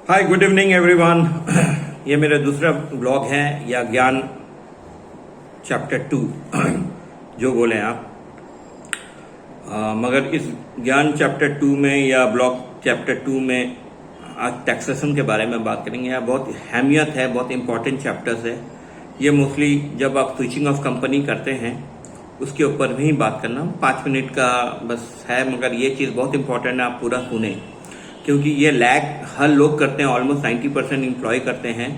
हाय, good evening everyone. ये मेरा दूसरा ब्लॉग है या ज्ञान चैप्टर 2 जो बोले आप। मगर इस ज्ञान चैप्टर 2 में या ब्लॉग चैप्टर 2 में आज टैक्सेशन के बारे में बात करेंगे। यह बहुत अहमियत है, बहुत इंपॉर्टेंट चैप्टर्स है। ये मोस्टली जब आप स्विचिंग ऑफ कंपनी करते हैं उसके ऊपर भी बात करना 5 मिनट का बस है, मगर ये चीज़ बहुत इंपॉर्टेंट है, आप पूरा सुने क्योंकि ये लैग हर लोग करते हैं। ऑलमोस्ट 90% एम्प्लॉय करते हैं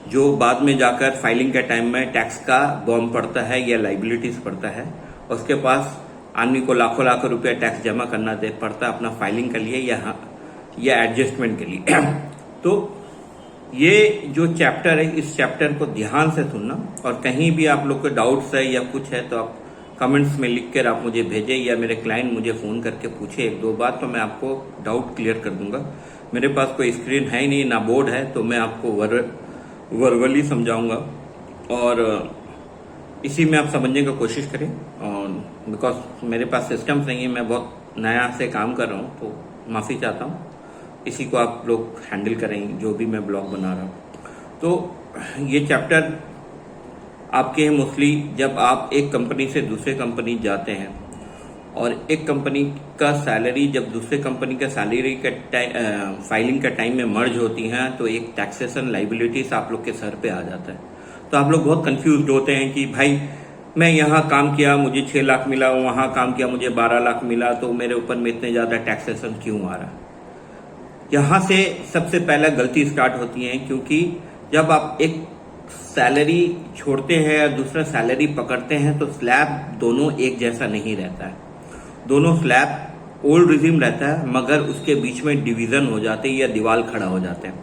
जो बाद में जाकर फाइलिंग के टाइम में टैक्स का बॉम्ब पड़ता है या लाइबिलिटीज पड़ता है। उसके पास आदमी को लाखों लाखों रुपया टैक्स जमा करना पड़ता है अपना फाइलिंग के लिए या एडजस्टमेंट के लिए। तो ये जो चैप्टर है, इस चैप्टर को ध्यान से सुनना, और कहीं भी आप लोग को डाउट्स है या कुछ है तो आप कमेंट्स में लिखकर आप मुझे भेजें या मेरे क्लाइंट मुझे फोन करके पूछे 1-2 बार, तो मैं आपको डाउट क्लियर कर दूंगा। मेरे पास कोई स्क्रीन है ही नहीं, ना बोर्ड है, तो मैं आपको वर्बली समझाऊंगा और इसी में आप समझने की कोशिश करें। और बिकॉज मेरे पास सिस्टम्स नहीं है, मैं बहुत नया से काम कर रहा हूँ, तो माफ़ी चाहता हूँ। इसी को आप लोग हैंडल करें जो भी मैं ब्लॉग बना रहा हूँ। तो ये चैप्टर आपके हैं मोस्टली जब आप एक कंपनी से दूसरे कंपनी जाते हैं और एक कंपनी का सैलरी जब दूसरे कंपनी का सैलरी का फाइलिंग का टाइम में मर्ज होती हैं तो एक टैक्सेशन लाइबिलिटीज आप लोग के सर पे आ जाता है। तो आप लोग बहुत कंफ्यूज होते हैं कि भाई मैं यहाँ काम किया मुझे 6 लाख मिला, वहाँ काम किया मुझे 12 लाख मिला, तो मेरे ऊपर में इतने ज़्यादा टैक्सेशन क्यों आ रहा है। यहाँ से सबसे पहला गलती स्टार्ट होती है, क्योंकि जब आप एक सैलरी छोड़ते हैं या दूसरा सैलरी पकड़ते हैं तो स्लैब दोनों एक जैसा नहीं रहता है। दोनों स्लैब ओल्ड रिजिम रहता है, मगर उसके बीच में डिवीजन हो जाते हैं या दीवार खड़ा हो जाते हैं।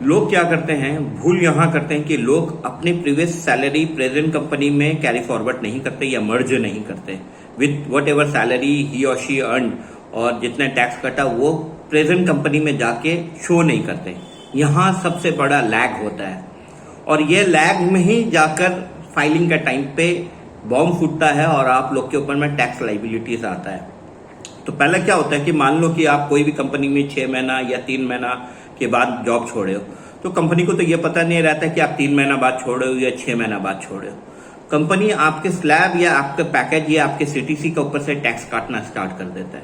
लोग क्या करते हैं, भूल यहाँ करते हैं कि लोग अपने प्रीवियस सैलरी प्रेजेंट कंपनी में कैरी फॉरवर्ड नहीं करते या मर्ज नहीं करते विथ वट एवर सैलरी ही और शी अर्न, और जितना टैक्स कटा वो प्रेजेंट कंपनी में जाके शो नहीं करते। यहाँ सबसे बड़ा लैग होता है और ये लैग में ही जाकर फाइलिंग का टाइम पे बॉम्ब फूटता है और आप लोग के ऊपर में टैक्स लाइबिलिटीज आता है। तो पहले क्या होता है कि मान लो कि आप कोई भी कंपनी में 6 महीना या 3 महीना के बाद जॉब छोड़े हो, तो कंपनी को तो ये पता नहीं रहता कि आप 3 महीना बाद छोड़े हो या 6 महीना बाद छोड़े हो। कंपनी आपके स्लैब या आपके पैकेज या आपके सीटीसी के ऊपर से टैक्स काटना स्टार्ट कर देता है।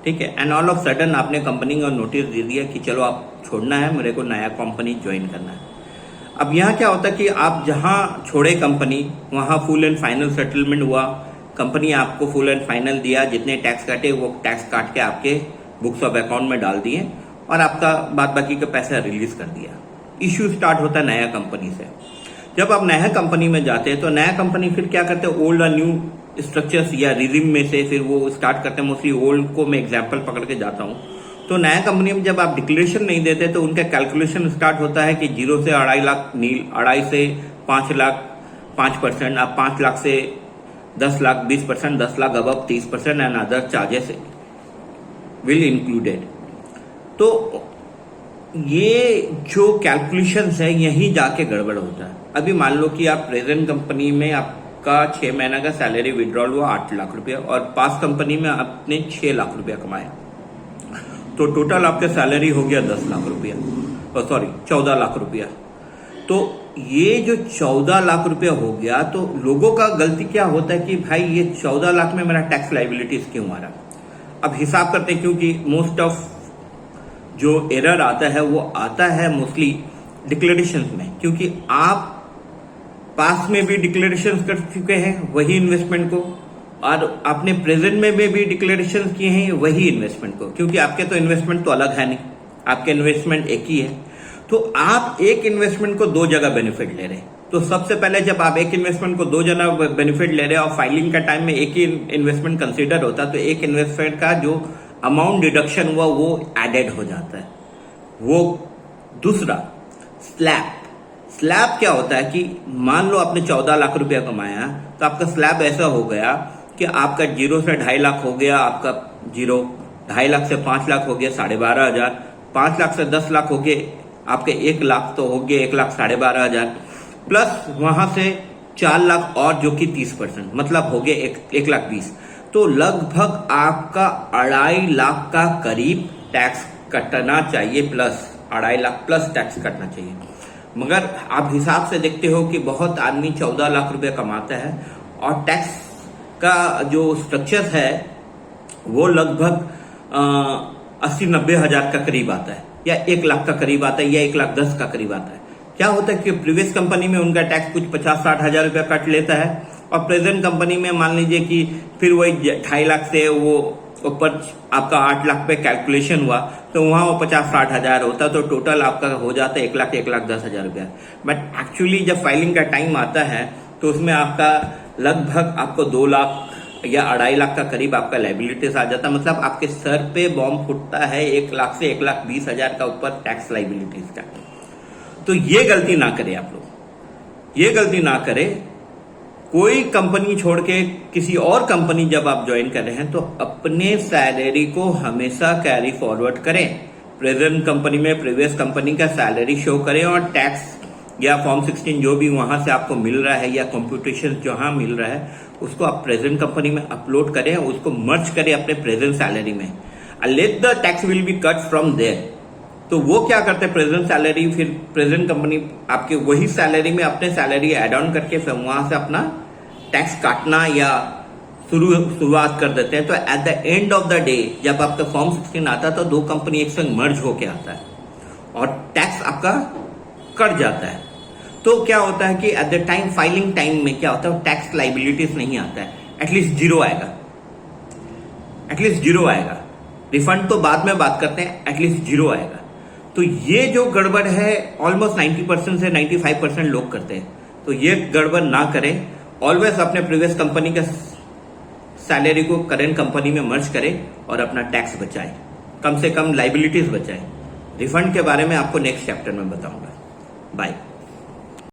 ठीक है, एंड ऑल ऑफ सडन आपने कंपनी को नोटिस दे दिया कि चलो आप छोड़ना है, मेरे को नया कंपनी ज्वाइन करना है। अब यहाँ क्या होता है कि आप जहाँ छोड़े कंपनी वहाँ फुल एंड फाइनल सेटलमेंट हुआ, कंपनी आपको फुल एंड फाइनल दिया, जितने टैक्स काटे वो टैक्स काट के आपके बुक्स ऑफ अकाउंट में डाल दिए और आपका बाद बाकी का पैसा रिलीज कर दिया। इश्यू स्टार्ट होता है नया कंपनी से। जब आप नया कंपनी में जाते हैं तो नया कंपनी फिर क्या करते हैं, ओल्ड और न्यू स्ट्रक्चर्स या रिजिम में से फिर वो स्टार्ट करते हैं। मोस्टली ओल्ड को मैं एग्जाम्पल पकड़ के जाता हूँ। तो नया कंपनी में जब आप डिक्लेरेशन नहीं देते तो उनका कैलकुलेशन स्टार्ट होता है कि 0 से 2.5 लाख, 2.5 से 5 लाख 5%, आप 5 लाख से 10 lakh 20%, 10 lakh above 30% and other charges will included. तो ये जो कैलकुलेशन है यही जाके गड़बड़ होता है। अभी मान लो कि आप प्रेजेंट कंपनी में आपका 6 महीना का सैलरी विड्रॉल हुआ 8 लाख रुपया और पास कंपनी में आपने 6 लाख रुपया कमाया, तो टोटल आपका सैलरी हो गया 10 लाख रुपया, 14 लाख रुपया। तो ये जो 14 लाख रुपया हो गया, तो लोगों का गलती क्या होता है कि भाई ये 14 लाख में मेरा टैक्स लाइबिलिटीज क्यों आ रहा। अब हिसाब करते हैं, क्योंकि मोस्ट ऑफ जो एरर आता है वो आता है मोस्टली डिक्लेरेशन में, क्योंकि आप पास में भी डिक्लेरेशन कर चुके हैं वही इन्वेस्टमेंट को, और आपने प्रेजेंट में भी डिक्लेरेशन किए हैं वही इन्वेस्टमेंट को, क्योंकि आपके तो इन्वेस्टमेंट तो अलग है नहीं, आपके इन्वेस्टमेंट एक ही है। तो आप एक इन्वेस्टमेंट को 2 जगह बेनिफिट ले रहे हैं। तो सबसे पहले जब आप एक इन्वेस्टमेंट को 2 जगह बेनिफिट ले रहे हैं और फाइलिंग का टाइम में एक ही इन्वेस्टमेंट कंसीडर होता है, तो एक इन्वेस्टमेंट का जो अमाउंट डिडक्शन हुआ वो एडेड हो जाता है। वो दूसरा स्लैब क्या होता है कि मान लो आपने 14 लाख रुपया कमाया, तो आपका स्लैब ऐसा हो गया कि आपका 0 से 2.5 लाख हो गया, आपका 0, 2.5 लाख से 5 लाख हो गया 12,500, 5 लाख से 10 लाख हो गए आपके 1 लाख, तो हो गया 1,12,500, प्लस वहां से 4 लाख और जो कि 30%, मतलब हो गया 1,20,000। तो लगभग आपका 2.5 लाख का करीब टैक्स कटना चाहिए, प्लस 2.5 लाख प्लस टैक्स कटना चाहिए। मगर आप हिसाब से देखते हो कि बहुत आदमी 14 लाख रुपए कमाता है और टैक्स का जो स्ट्रक्चर है वो लगभग 80-90 हजार का करीब आता है, या 1 लाख का करीब आता है, या 1,10,000 का करीब आता है। क्या होता है कि प्रीवियस कंपनी में उनका टैक्स कुछ 50-60 हजार रुपया कट लेता है और प्रेजेंट कंपनी में मान लीजिए कि फिर वही 2.5 लाख से वो ऊपर आपका 8 लाख पे कैलकुलेशन हुआ तो वहां वो 50-60 हजार होता, तो टोटल आपका हो जाता है 1,10,000 रुपया। बट एक्चुअली जब फाइलिंग का टाइम आता है तो उसमें आपका लगभग आपको 2 लाख या 2.5 लाख का करीब आपका लाइबिलिटीज आ जाता है। मतलब आपके सर पे बॉम्ब फूटता है 1 लाख से 1,20,000 का ऊपर टैक्स लाइबिलिटीज का। तो ये गलती ना करें आप लोग, ये गलती ना करें। कोई कंपनी छोड़ के किसी और कंपनी जब आप ज्वाइन कर रहे हैं तो अपने सैलरी को हमेशा कैरी फॉरवर्ड करें। प्रेजेंट कंपनी में प्रीवियस कंपनी का सैलरी शो करें और टैक्स या फॉर्म 16 जो भी वहां से आपको मिल रहा है या कंप्यूटेशन जहां मिल रहा है उसको आप प्रेजेंट कंपनी में अपलोड करें, उसको मर्ज करें अपने प्रेजेंट सैलरी में। Let the tax will be cut from there. तो वो क्या करते हैं, प्रेजेंट सैलरी फिर प्रेजेंट कंपनी आपके वही सैलरी में अपने सैलरी एड ऑन करके फिर वहां से अपना टैक्स काटना या शुरुआत कर देते हैं। तो at the end of the day जब आपका फॉर्म 16 आता है तो 2 कंपनी एक संग मर्ज होके आता है और टैक्स आपका कट जाता है। तो क्या होता है कि at the time filing time में क्या होता है, टैक्स लाइबिलिटीज नहीं आता है, एटलीस्ट जीरो आएगा, एटलीस्ट जीरो आएगा। रिफंड तो बाद में बात करते हैं, एटलीस्ट जीरो आएगा। तो ये जो गड़बड़ है ऑलमोस्ट 90% से 95% लोग करते हैं, तो ये गड़बड़ ना करें। ऑलवेज अपने प्रीवियस कंपनी का सैलरी को करंट कंपनी में मर्ज करें और अपना टैक्स बचाएं, कम से कम लाइबिलिटीज बचाएं। रिफंड के बारे में आपको नेक्स्ट चैप्टर में बताऊंगा। बाय।